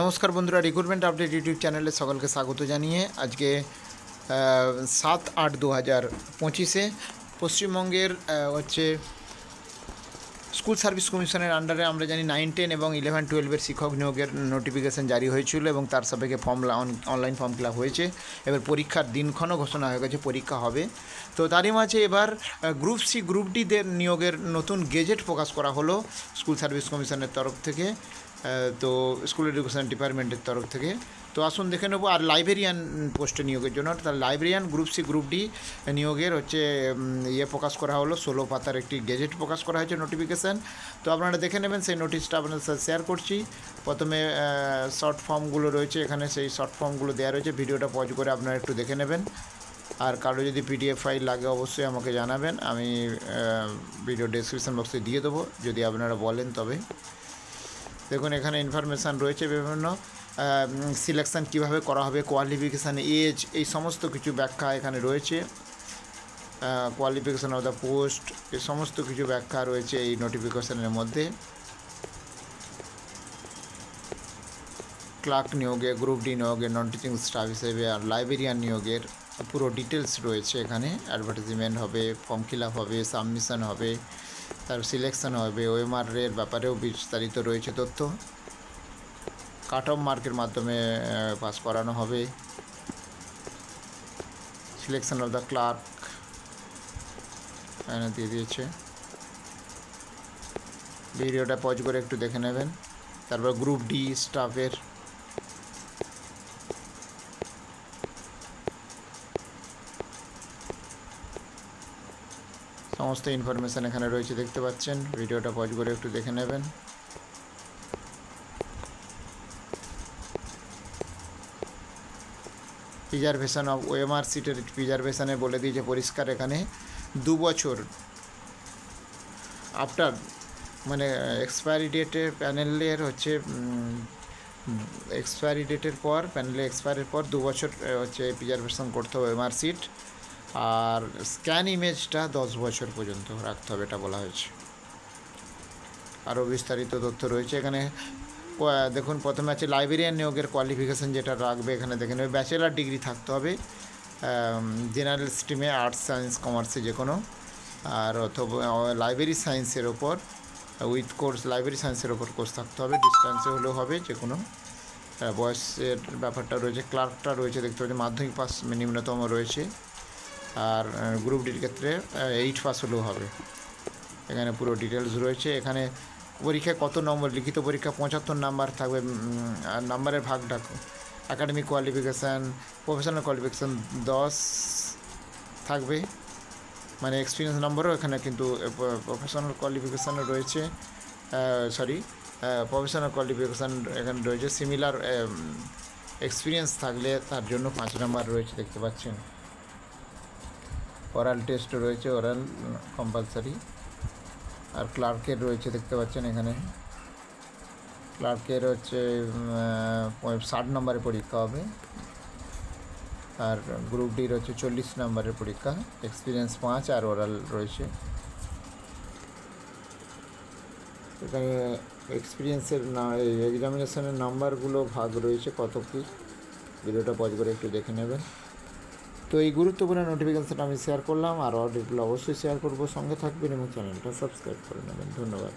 নমস্কার বন্ধুরা, recruitment update YouTube চ্যানেলে সকলকে স্বাগত জানিয়ে আজকে 7/8/2025 পশ্চিমবঙ্গের হচ্ছে স্কুল সার্ভিস কমিশনের আন্ডারে আমরা জানি 9, 10 এবং 11, 12 শিক্ষক নিয়োগের নোটিফিকেশান জারি হয়েছিল এবং তার সাপেক্ষে অনলাইন ফর্ম ফিল আপ হয়েছে। এবার পরীক্ষার দিনক্ষণও ঘোষণা হয়ে গেছে, পরীক্ষা হবে। তো তারই মাঝে এবার গ্রুপ সি গ্রুপ ডিদের নিয়োগের নতুন গেজেট প্রকাশ করা হলো স্কুল সার্ভিস কমিশনের তরফ থেকে, তো স্কুল এডুকেশন ডিপার্টমেন্টের তরফ থেকে। তো আসুন দেখে নেবো। আর লাইব্রেরিয়ান পোস্টে নিয়োগের জন্য তার librarian group C group D নিয়োগের হচ্ছে প্রকাশ করা হলো, 16 পাতার একটি গেজেট প্রকাশ করা হয়েছে নোটিফিকেশান। তো আপনারা দেখে নেবেন, সেই নোটিশটা আপনাদের সাথে শেয়ার করছি। প্রথমে শর্ট ফর্মগুলো রয়েছে এখানে, সেই শর্ট ফর্মগুলো দেওয়া রয়েছে, ভিডিওটা পজ করে আপনারা একটু দেখে নেবেন। আর কারো যদি পিডিএফ ফাইল লাগে অবশ্যই আমাকে জানাবেন, আমি ভিডিও ডেসক্রিপশন বক্সে দিয়ে দেবো যদি আপনারা বলেন। তবে দেখুন এখানে ইনফরমেশান রয়েছে বিভিন্ন সিলেকশান কীভাবে করা হবে, কোয়ালিফিকেশান, এজ, এই সমস্ত কিছু ব্যাখ্যা এখানে রয়েছে। কোয়ালিফিকেশান অফ দ্য পোস্ট, এই সমস্ত কিছু ব্যাখ্যা রয়েছে এই নোটিফিকেশানের মধ্যে। ক্লার্ক নিয়োগে, গ্রুপ ডি নিয়োগে, নন টিচিং স্টাফ হিসেবে, আর লাইব্রেরিয়ান নিয়োগের পুরো ডিটেলস রয়েছে এখানে। অ্যাডভার্টাইজমেন্ট হবে, ফর্ম ফিল আপ হবে, সাবমিশন হবে, তার সিলেকশন হবে, ওএমআরের ব্যাপারেও বিস্তারিত রয়েছে তথ্য। কাট অফ মার্কের মাধ্যমে পাস করানো হবে। সিলেকশন অফ দ্য ক্লার্ক এখানে দিয়ে দিয়েছে। ভিডিওটা পজ করে একটু দেখে নেবেন। তারপর গ্রুপ ডি স্টাফের সমস্ত ইনফরমেশান এখানে রয়েছে, দেখতে পাচ্ছেন। ভিডিওটা পজ করে একটু দেখে নেবেন। প্রিজারভেশন অফ ওএমআর সিটের প্রিজারভেশনে বলে দিয়েছে পরিষ্কার এখানে 2 বছর আফটার, মানে এক্সপায়ারি ডেটের প্যানেলের হচ্ছে এক্সপায়ারি ডেটের পর, প্যানেলে এক্সপায়ারির পর 2 বছর হচ্ছে প্রিজারভেশন করতে হবে ওএমআর সিট। আর স্ক্যান ইমেজটা 10 বছর পর্যন্ত রাখতে হবে, এটা বলা হয়েছে। আরও বিস্তারিত তথ্য রয়েছে এখানে। দেখুন প্রথমে আছে লাইব্রেরিয়ান নিয়োগের কোয়ালিফিকেশান যেটা রাখবে এখানে দেখে নেবে। ব্যাচেলার ডিগ্রি থাকতে হবে জেনারেল স্ট্রিমে, আর্টস, সায়েন্স, কমার্সে যে কোনো, আর অথবা লাইব্রেরি সায়েন্সের ওপর উইথ কোর্স, লাইব্রেরি সায়েন্সের ওপর কোর্স থাকতে হবে, ডিস্টেন্সে হলেও হবে যে কোনো। বয়সের ব্যাপারটা রয়েছে। ক্লার্কটা রয়েছে দেখতে পাচ্ছি মাধ্যমিক পাস নিম্নতম রয়েছে। আর গ্রুপ ডির ক্ষেত্রে 8 পাস হলেও হবে। এখানে পুরো ডিটেলস রয়েছে। এখানে পরীক্ষায় কত নম্বর, লিখিত পরীক্ষা 75 নাম্বার থাকবে, নাম্বারের ভাগটা একাডেমিক কোয়ালিফিকেশান, প্রফেশনাল কোয়ালিফিকেশান 10 থাকবে, মানে এক্সপিরিয়েন্স নম্বরও এখানে কিন্তু প্রফেশনাল কোয়ালিফিকেশানও রয়েছে, প্রফেশনাল কোয়ালিফিকেশান এখানে রয়েছে। সিমিলার এক্সপিরিয়েন্স থাকলে তার জন্য 5 নাম্বার রয়েছে, দেখতে পাচ্ছেন। ওরাল টেস্টও রয়েছে, ওরাল কম্পালসারি। আর ক্লার্কের রয়েছে দেখতে পাচ্ছেন এখানে। ক্লার্কের হচ্ছে 60 নম্বরের পরীক্ষা হবে। আর গ্রুপ ডির হচ্ছে 40 নম্বরের পরীক্ষা, এক্সপিরিয়েন্স 5 আর ওরাল রয়েছে এখানে। এক্সপিরিয়েন্সের এক্সামিনেশনের নাম্বারগুলো ভাগ রয়েছে কত কী, ভিডিওটা পজ করে একটু দেখে নেবেন। তো এই গুরুত্বপূর্ণ নোটিফিকেশানটা আমি শেয়ার করলাম, আর আপডেটগুলো অবশ্যই শেয়ার করবো। সঙ্গে থাকবেন এবং চ্যানেলটা সাবস্ক্রাইব করে নেবেন। ধন্যবাদ।